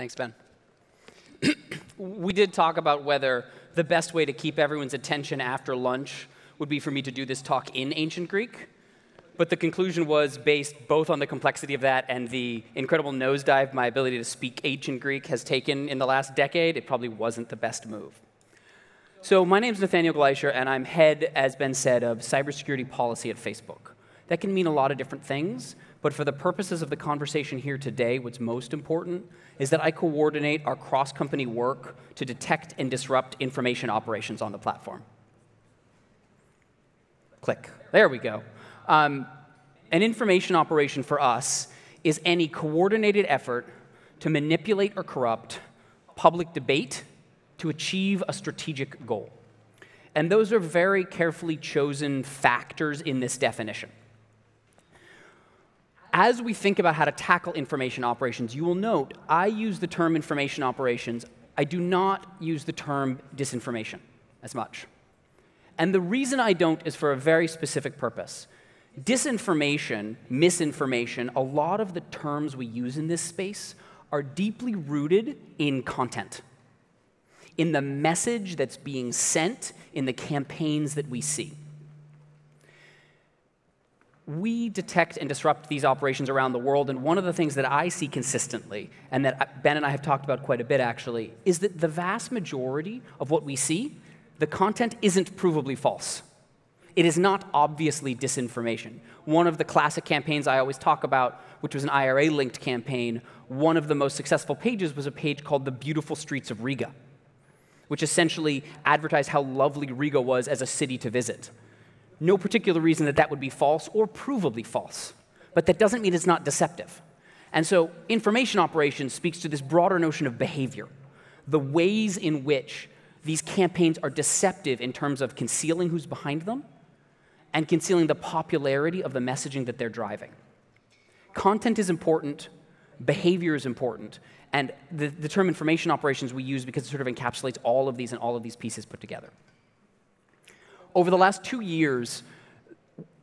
Thanks, Ben. We did talk about whether the best way to keep everyone's attention after lunch would be for me to do this talk in ancient Greek. But the conclusion was based both on the complexity of that and the incredible nosedive my ability to speak ancient Greek has taken in the last decade. It probably wasn't the best move. So my name's Nathaniel Gleischer, and I'm head, as Ben said, of cybersecurity policy at Facebook. That can mean a lot of different things, but for the purposes of the conversation here today, what's most important is that I coordinate our cross-company work to detect and disrupt information operations on the platform. Click. There we go. An information operation for us is any coordinated effort to manipulate or corrupt public debate to achieve a strategic goal. And those are very carefully chosen factors in this definition. As we think about how to tackle information operations, you will note I use the term information operations. I do not use the term disinformation as much. And the reason I don't is for a very specific purpose. Disinformation, misinformation, a lot of the terms we use in this space are deeply rooted in content, in the message that's being sent, in the campaigns that we see. We detect and disrupt these operations around the world, and one of the things that I see consistently, and that Ben and I have talked about quite a bit actually, is that the vast majority of what we see, the content isn't provably false. It is not obviously disinformation. One of the classic campaigns I always talk about, which was an IRA-linked campaign, one of the most successful pages was a page called The Beautiful Streets of Riga, which essentially advertised how lovely Riga was as a city to visit. No particular reason that that would be false or provably false, but that doesn't mean it's not deceptive. And so information operations speaks to this broader notion of behavior, the ways in which these campaigns are deceptive in terms of concealing who's behind them and concealing the popularity of the messaging that they're driving. Content is important, behavior is important, and the term information operations we use because it sort of encapsulates all of these and all of these pieces put together. Over the last 2 years,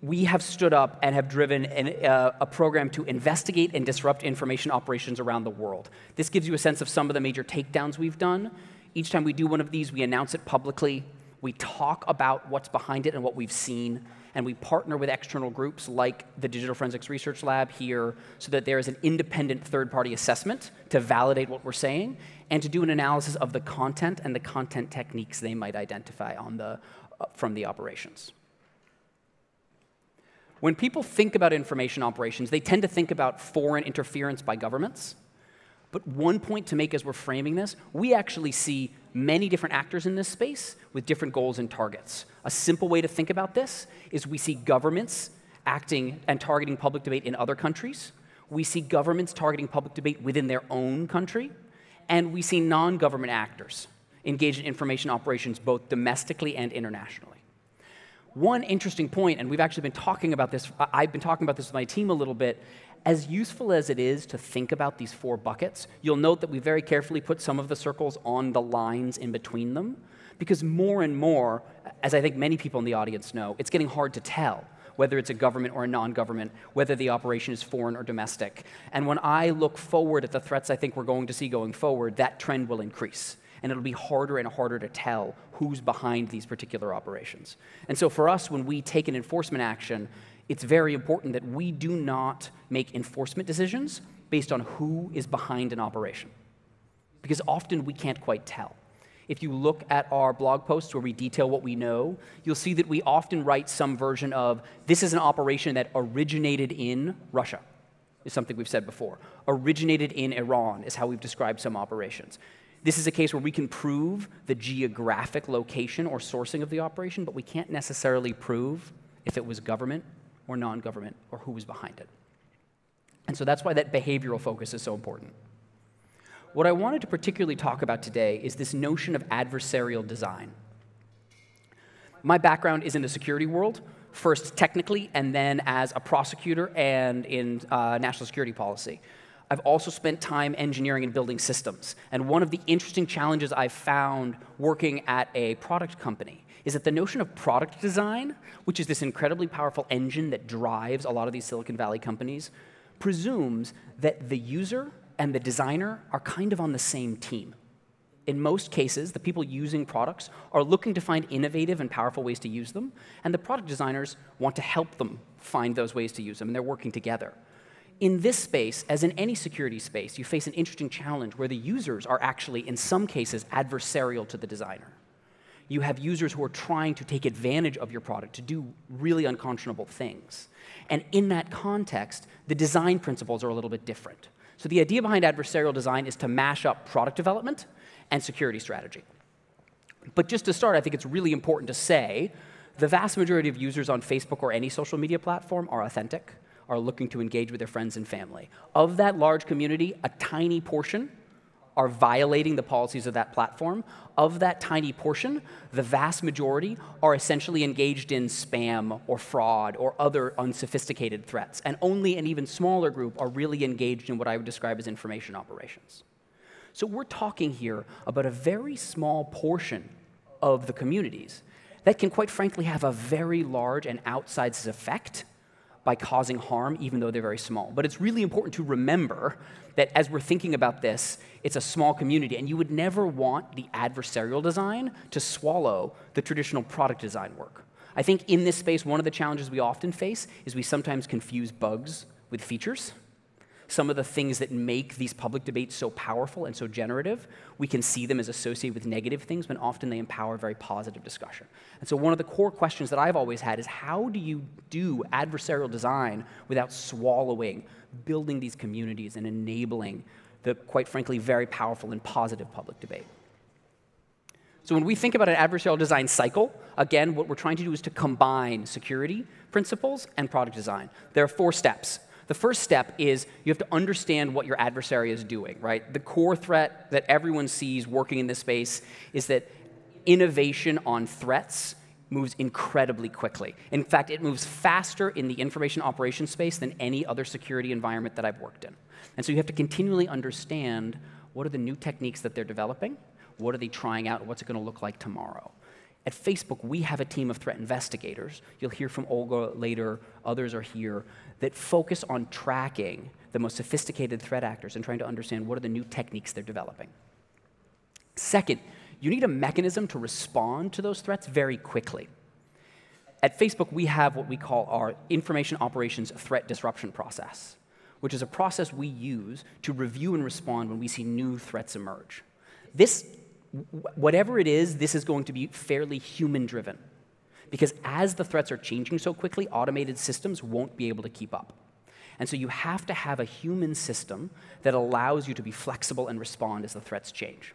we have stood up and have driven a program to investigate and disrupt information operations around the world. This gives you a sense of some of the major takedowns we've done. Each time we do one of these, we announce it publicly. We talk about what's behind it and what we've seen, and we partner with external groups like the Digital Forensics Research Lab here so that there is an independent third-party assessment to validate what we're saying and to do an analysis of the content and the content techniques they might identify from the operations. When people think about information operations, they tend to think about foreign interference by governments. But one point to make as we're framing this, we actually see many different actors in this space with different goals and targets. A simple way to think about this is we see governments acting and targeting public debate in other countries. We see governments targeting public debate within their own country. And we see non-government actors engaged in information operations both domestically and internationally. One interesting point, and we've actually been talking about this, I've been talking about this with my team a little bit, as useful as it is to think about these 4 buckets, you'll note that we very carefully put some of the circles on the lines in between them, because more and more, as I think many people in the audience know, it's getting hard to tell whether it's a government or a non-government, whether the operation is foreign or domestic. And when I look forward at the threats I think we're going to see going forward, that trend will increase. And it'll be harder and harder to tell who's behind these particular operations. And so for us, when we take an enforcement action, it's very important that we do not make enforcement decisions based on who is behind an operation, because often we can't quite tell. If you look at our blog posts where we detail what we know, you'll see that we often write some version of, this is an operation that originated in Russia, is something we've said before. Originated in Iran is how we've described some operations. This is a case where we can prove the geographic location or sourcing of the operation, but we can't necessarily prove if it was government or non-government or who was behind it. And so that's why that behavioral focus is so important. What I wanted to particularly talk about today is this notion of adversarial design. My background is in the security world, first technically and then as a prosecutor and in national security policy. I've also spent time engineering and building systems. And one of the interesting challenges I've found working at a product company is that the notion of product design, which is this incredibly powerful engine that drives a lot of these Silicon Valley companies, presumes that the user and the designer are kind of on the same team. In most cases, the people using products are looking to find innovative and powerful ways to use them, and the product designers want to help them find those ways to use them, and they're working together. In this space, as in any security space, you face an interesting challenge where the users are actually, in some cases, adversarial to the designer. You have users who are trying to take advantage of your product to do really unconscionable things. And in that context, the design principles are a little bit different. So the idea behind adversarial design is to mash up product development and security strategy. But just to start, I think it's really important to say the vast majority of users on Facebook or any social media platform are authentic, are looking to engage with their friends and family. Of that large community, a tiny portion are violating the policies of that platform. Of that tiny portion, the vast majority are essentially engaged in spam or fraud or other unsophisticated threats. And only an even smaller group are really engaged in what I would describe as information operations. So we're talking here about a very small portion of the communities that can, quite frankly, have a very large and outsized effect by causing harm, even though they're very small. But it's really important to remember that as we're thinking about this, it's a small community, and you would never want the adversarial design to swallow the traditional product design work. I think in this space, one of the challenges we often face is we sometimes confuse bugs with features. Some of the things that make these public debates so powerful and so generative, we can see them as associated with negative things, when often they empower very positive discussion. And so one of the core questions that I've always had is, how do you do adversarial design without swallowing, building these communities and enabling the, quite frankly, very powerful and positive public debate? So when we think about an adversarial design cycle, again, what we're trying to do is to combine security principles and product design. There are 4 steps. The first step is you have to understand what your adversary is doing, right? The core threat that everyone sees working in this space is that innovation on threats moves incredibly quickly. In fact, it moves faster in the information operations space than any other security environment that I've worked in. And so you have to continually understand what are the new techniques that they're developing, what are they trying out, what's it going to look like tomorrow. At Facebook, we have a team of threat investigators. You'll hear from Olga later, others are here, that focus on tracking the most sophisticated threat actors and trying to understand what are the new techniques they're developing. Second, you need a mechanism to respond to those threats very quickly. At Facebook, we have what we call our information operations threat disruption process, which is a process we use to review and respond when we see new threats emerge. This, whatever it is, this is going to be fairly human-driven, because as the threats are changing so quickly, automated systems won't be able to keep up. And so you have to have a human system that allows you to be flexible and respond as the threats change.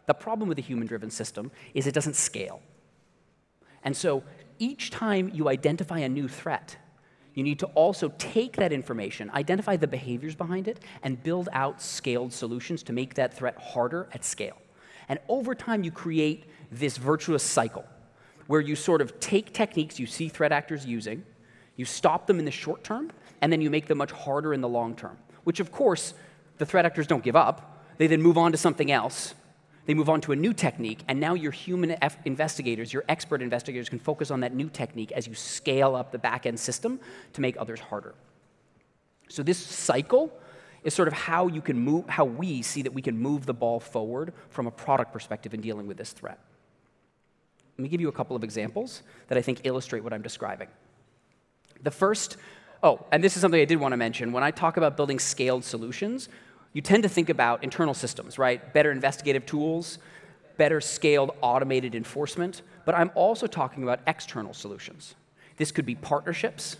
The problem with a human-driven system is it doesn't scale. And so each time you identify a new threat, you need to also take that information, identify the behaviors behind it, and build out scaled solutions to make that threat harder at scale. And over time, you create this virtuous cycle where you sort of take techniques you see threat actors using, you stop them in the short term, and then you make them much harder in the long term, which, of course, the threat actors don't give up. They then move on to something else. They move on to a new technique, and now your human investigators, your expert investigators, can focus on that new technique as you scale up the back-end system to make others harder. So this cycle is sort of how you can move, how we see that we can move the ball forward from a product perspective in dealing with this threat. Let me give you a couple of examples that I think illustrate what I'm describing. The first, and this is something I did want to mention. When I talk about building scaled solutions, you tend to think about internal systems, right? Better investigative tools, better scaled automated enforcement, but I'm also talking about external solutions. This could be partnerships.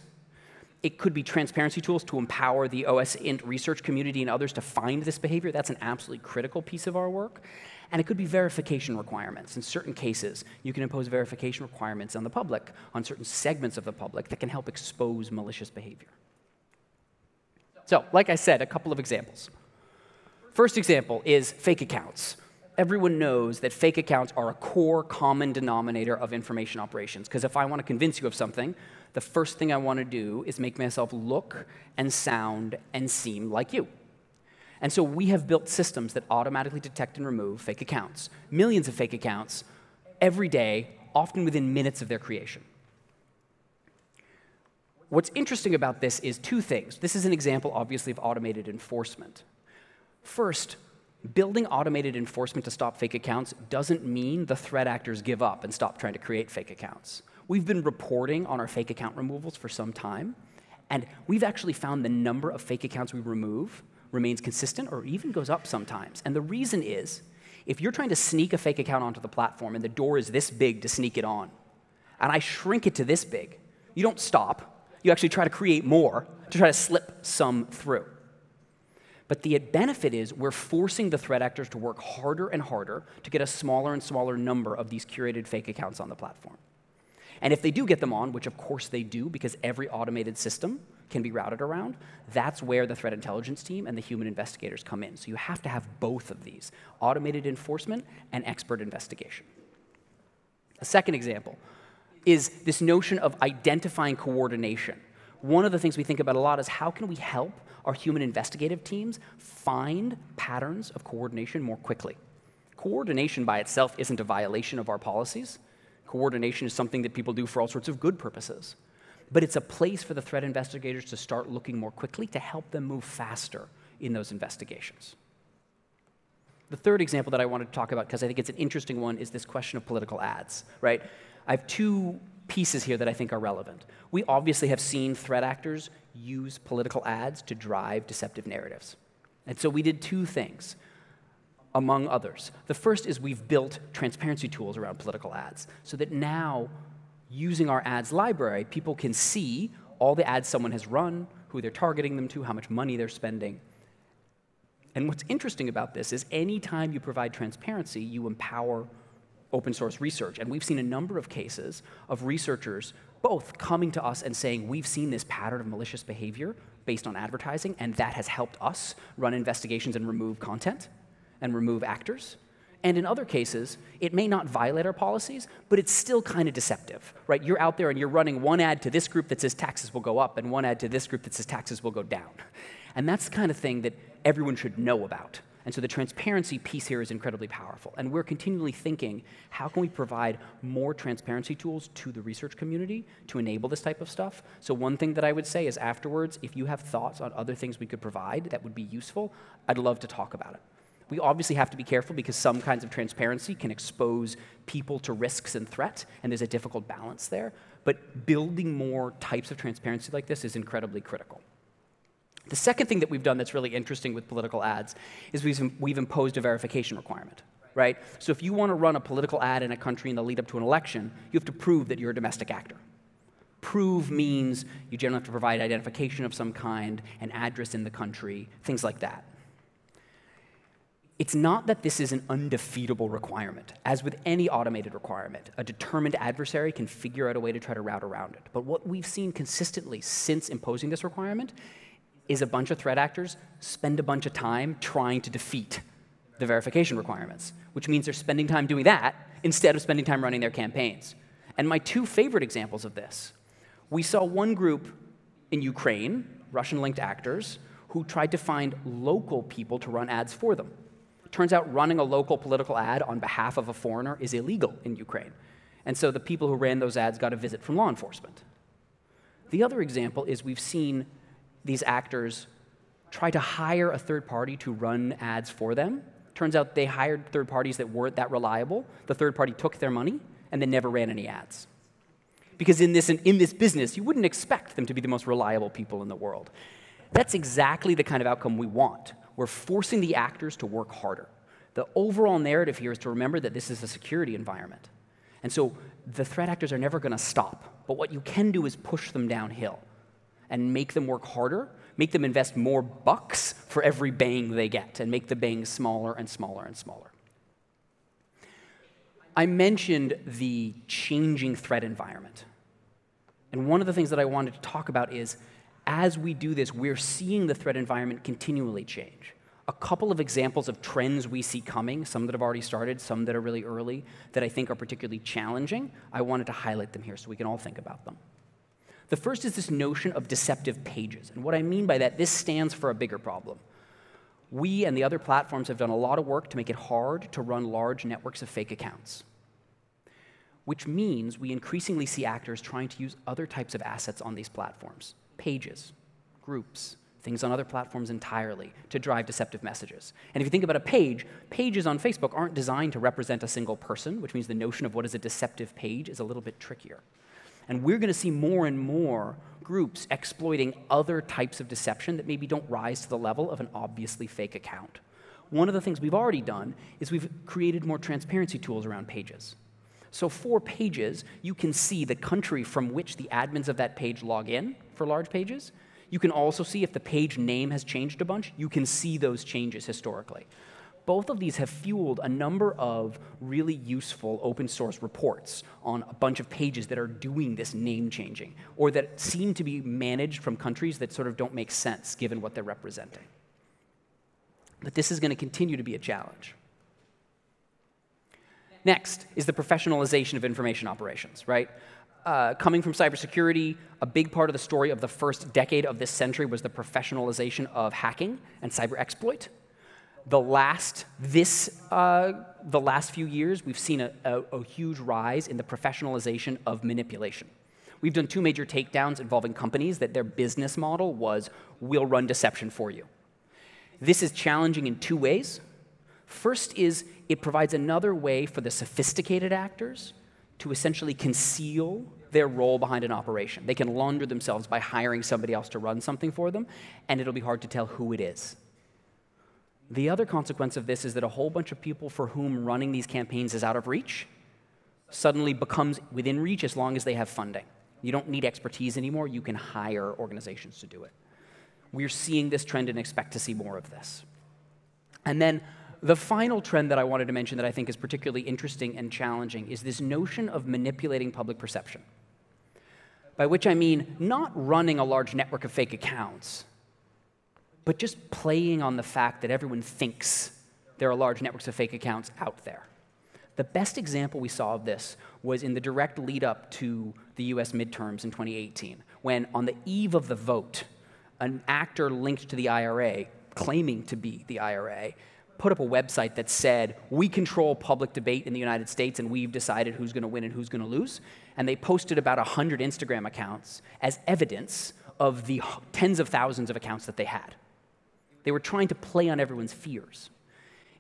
It could be transparency tools to empower the OSINT research community and others to find this behavior. That's an absolutely critical piece of our work. And it could be verification requirements. In certain cases, you can impose verification requirements on the public, on certain segments of the public, that can help expose malicious behavior. So, like I said, a couple of examples. First example is fake accounts. Everyone knows that fake accounts are a core common denominator of information operations, because if I want to convince you of something, the first thing I want to do is make myself look and sound and seem like you. And so we have built systems that automatically detect and remove fake accounts, millions of fake accounts every day, often within minutes of their creation. What's interesting about this is 2 things. This is an example, obviously, of automated enforcement. First, building automated enforcement to stop fake accounts doesn't mean the threat actors give up and stop trying to create fake accounts. We've been reporting on our fake account removals for some time, and we've actually found the number of fake accounts we remove remains consistent or even goes up sometimes. And the reason is, if you're trying to sneak a fake account onto the platform and the door is this big to sneak it on, and I shrink it to this big, you don't stop. You actually try to create more to try to slip some through. But the benefit is we're forcing the threat actors to work harder and harder to get a smaller and smaller number of these curated fake accounts on the platform. And if they do get them on, which of course they do because every automated system can be routed around, that's where the threat intelligence team and the human investigators come in. So you have to have both of these, automated enforcement and expert investigation. A second example is this notion of identifying coordination. One of the things we think about a lot is how can we help our human investigative teams find patterns of coordination more quickly. Coordination by itself isn't a violation of our policies. Coordination is something that people do for all sorts of good purposes. But it's a place for the threat investigators to start looking more quickly to help them move faster in those investigations. The third example that I wanted to talk about, because I think it's an interesting one, is this question of political ads, right? I have two pieces here that I think are relevant. We obviously have seen threat actors use political ads to drive deceptive narratives. And so we did two things, among others. The first is we've built transparency tools around political ads so that now, using our ads library, people can see all the ads someone has run, who they're targeting them to, how much money they're spending. And what's interesting about this is anytime you provide transparency, you empower open source research. And we've seen a number of cases of researchers both coming to us and saying, we've seen this pattern of malicious behavior based on advertising, and that has helped us run investigations and remove content and remove actors. And in other cases, it may not violate our policies, but it's still kind of deceptive, right? You're out there and you're running one ad to this group that says taxes will go up and one ad to this group that says taxes will go down. And that's the kind of thing that everyone should know about. And so the transparency piece here is incredibly powerful. And we're continually thinking, how can we provide more transparency tools to the research community to enable this type of stuff? So one thing that I would say is afterwards, if you have thoughts on other things we could provide that would be useful, I'd love to talk about it. We obviously have to be careful because some kinds of transparency can expose people to risks and threat, and there's a difficult balance there. But building more types of transparency like this is incredibly critical. The second thing that we've done that's really interesting with political ads is we've imposed a verification requirement, right? So if you want to run a political ad in a country in the lead up to an election, you have to prove that you're a domestic actor. Prove means you generally have to provide identification of some kind, an address in the country, things like that. It's not that this is an undefeatable requirement. As with any automated requirement, a determined adversary can figure out a way to try to route around it. But what we've seen consistently since imposing this requirement is a bunch of threat actors spend a bunch of time trying to defeat the verification requirements, which means they're spending time doing that instead of spending time running their campaigns. And my two favorite examples of this, we saw one group in Ukraine, Russian-linked actors, who tried to find local people to run ads for them. It turns out running a local political ad on behalf of a foreigner is illegal in Ukraine. And so the people who ran those ads got a visit from law enforcement. The other example is we've seen these actors try to hire a third party to run ads for them. Turns out they hired third parties that weren't that reliable. The third party took their money and then never ran any ads. Because in this business, you wouldn't expect them to be the most reliable people in the world. That's exactly the kind of outcome we want. We're forcing the actors to work harder. The overall narrative here is to remember that this is a security environment. And so the threat actors are never going to stop. But what you can do is push them downhill and make them work harder, make them invest more bucks for every bang they get, and make the bangs smaller and smaller and smaller. I mentioned the changing threat environment. And one of the things that I wanted to talk about is, as we do this, we're seeing the threat environment continually change. A couple of examples of trends we see coming, some that have already started, some that are really early, that I think are particularly challenging, I wanted to highlight them here so we can all think about them. The first is this notion of deceptive pages. And what I mean by that, this stands for a bigger problem. We and the other platforms have done a lot of work to make it hard to run large networks of fake accounts, which means we increasingly see actors trying to use other types of assets on these platforms. Pages, groups, things on other platforms entirely to drive deceptive messages. And if you think about a page, pages on Facebook aren't designed to represent a single person, which means the notion of what is a deceptive page is a little bit trickier. And we're going to see more and more groups exploiting other types of deception that maybe don't rise to the level of an obviously fake account. One of the things we've already done is we've created more transparency tools around pages. So for pages, you can see the country from which the admins of that page log in for large pages. You can also see if the page name has changed a bunch. You can see those changes historically. Both of these have fueled a number of really useful open source reports on a bunch of pages that are doing this name changing, or that seem to be managed from countries that sort of don't make sense given what they're representing. But this is going to continue to be a challenge. Next is the professionalization of information operations, right? Coming from cybersecurity, a big part of the story of the first decade of this century was the professionalization of hacking and cyber exploit. The last few years, we've seen a huge rise in the professionalization of manipulation. We've done 2 major takedowns involving companies that their business model was, we'll run deception for you. This is challenging in 2 ways. First is it provides another way for the sophisticated actors to essentially conceal their role behind an operation. They can launder themselves by hiring somebody else to run something for them, and it'll be hard to tell who it is. The other consequence of this is that a whole bunch of people for whom running these campaigns is out of reach suddenly becomes within reach as long as they have funding. You don't need expertise anymore. You can hire organizations to do it. We're seeing this trend and expect to see more of this. And then the final trend that I wanted to mention that I think is particularly interesting and challenging is this notion of manipulating public perception. By which I mean not running a large network of fake accounts, but just playing on the fact that everyone thinks there are large networks of fake accounts out there. The best example we saw of this was in the direct lead up to the US midterms in 2018, when on the eve of the vote, an actor linked to the IRA, claiming to be the IRA, put up a website that said, we control public debate in the United States and we've decided who's going to win and who's going to lose. And they posted about 100 Instagram accounts as evidence of the tens of thousands of accounts that they had. They were trying to play on everyone's fears.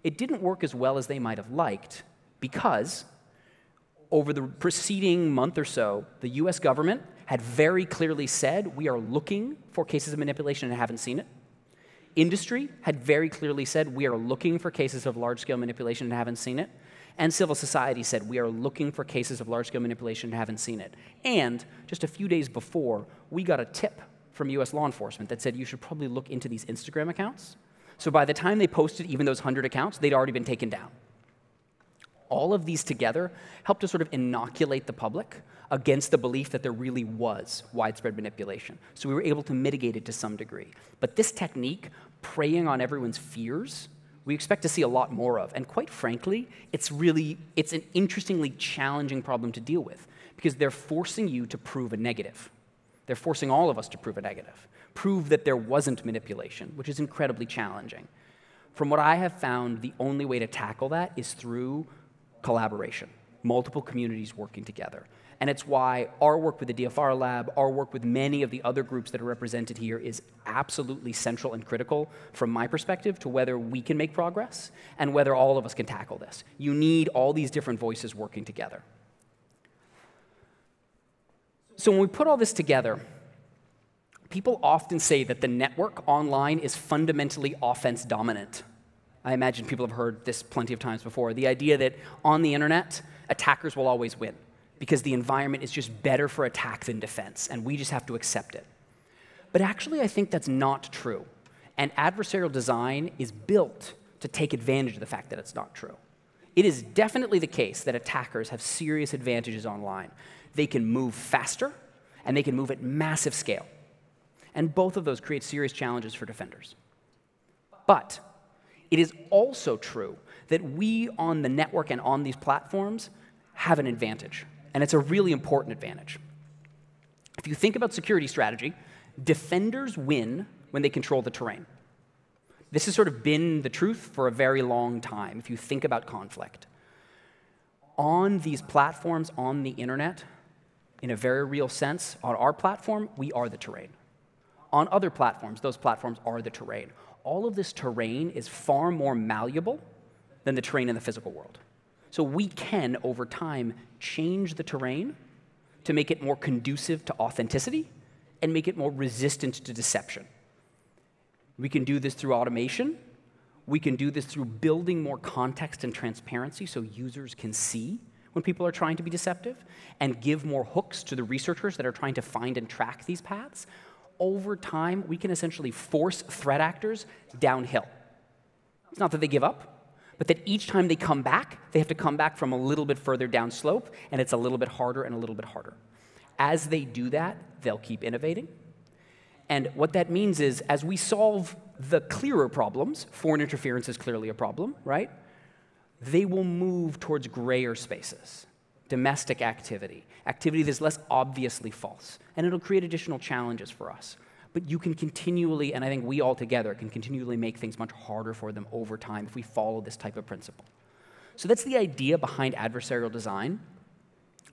It didn't work as well as they might have liked because over the preceding month or so, the US government had very clearly said, we are looking for cases of manipulation and haven't seen it. Industry had very clearly said, we are looking for cases of large-scale manipulation and haven't seen it. And civil society said, we are looking for cases of large-scale manipulation and haven't seen it. And just a few days before, we got a tip from US law enforcement that said, you should probably look into these Instagram accounts. So by the time they posted even those 100 accounts, they'd already been taken down. All of these together helped to sort of inoculate the public against the belief that there really was widespread manipulation. So we were able to mitigate it to some degree. But this technique, preying on everyone's fears, we expect to see a lot more of. And quite frankly, it's an interestingly challenging problem to deal with because they're forcing you to prove a negative. They're forcing all of us to prove a negative, prove that there wasn't manipulation, which is incredibly challenging. From what I have found, the only way to tackle that is through collaboration, multiple communities working together. And it's why our work with the DFR Lab, our work with many of the other groups that are represented here is absolutely central and critical from my perspective to whether we can make progress and whether all of us can tackle this. You need all these different voices working together. So when we put all this together, people often say that the network online is fundamentally offense dominant. I imagine people have heard this plenty of times before. The idea that on the internet, attackers will always win because the environment is just better for attack than defense, and we just have to accept it. But actually, I think that's not true. And adversarial design is built to take advantage of the fact that it's not true. It is definitely the case that attackers have serious advantages online. They can move faster, and they can move at massive scale. And both of those create serious challenges for defenders. But it is also true that we on the network and on these platforms have an advantage, and it's a really important advantage. If you think about security strategy, defenders win when they control the terrain. This has sort of been the truth for a very long time, if you think about conflict. On these platforms, on the internet, in a very real sense, on our platform, we are the terrain. on other platforms. Those platforms are the terrain. All of this terrain is far more malleable than the terrain in the physical world. So we can, over time, change the terrain to make it more conducive to authenticity and make it more resistant to deception. We can do this through automation. We can do this through building more context and transparency so users can see when people are trying to be deceptive and give more hooks to the researchers that are trying to find and track these paths. Over time, we can essentially force threat actors downhill. It's not that they give up, but that each time they come back, they have to come back from a little bit further down slope, and it's a little bit harder and a little bit harder. As they do that, they'll keep innovating. And what that means is, as we solve the clearer problems, foreign interference is clearly a problem, right? They will move towards grayer spaces, domestic activity, activity that's less obviously false, and it'll create additional challenges for us. But you can continually, and I think we all together can continually make things much harder for them over time if we follow this type of principle. So that's the idea behind adversarial design.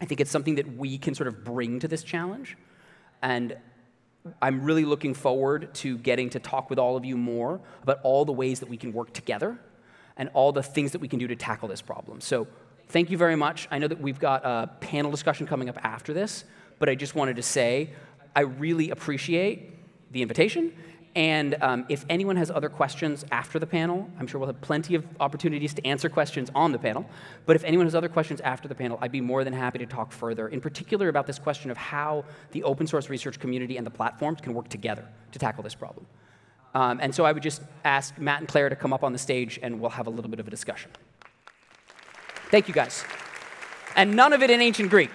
I think it's something that we can sort of bring to this challenge, and I'm really looking forward to getting to talk with all of you more about all the ways that we can work together and all the things that we can do to tackle this problem. So thank you very much. I know that we've got a panel discussion coming up after this, but I just wanted to say I really appreciate the invitation. And if anyone has other questions after the panel, I'm sure we'll have plenty of opportunities to answer questions on the panel. But if anyone has other questions after the panel, I'd be more than happy to talk further, in particular about this question of how the open source research community and the platforms can work together to tackle this problem. And so I would just ask Matt and Claire to come up on the stage, and we'll have a little bit of a discussion. Thank you, guys. And none of it in ancient Greek.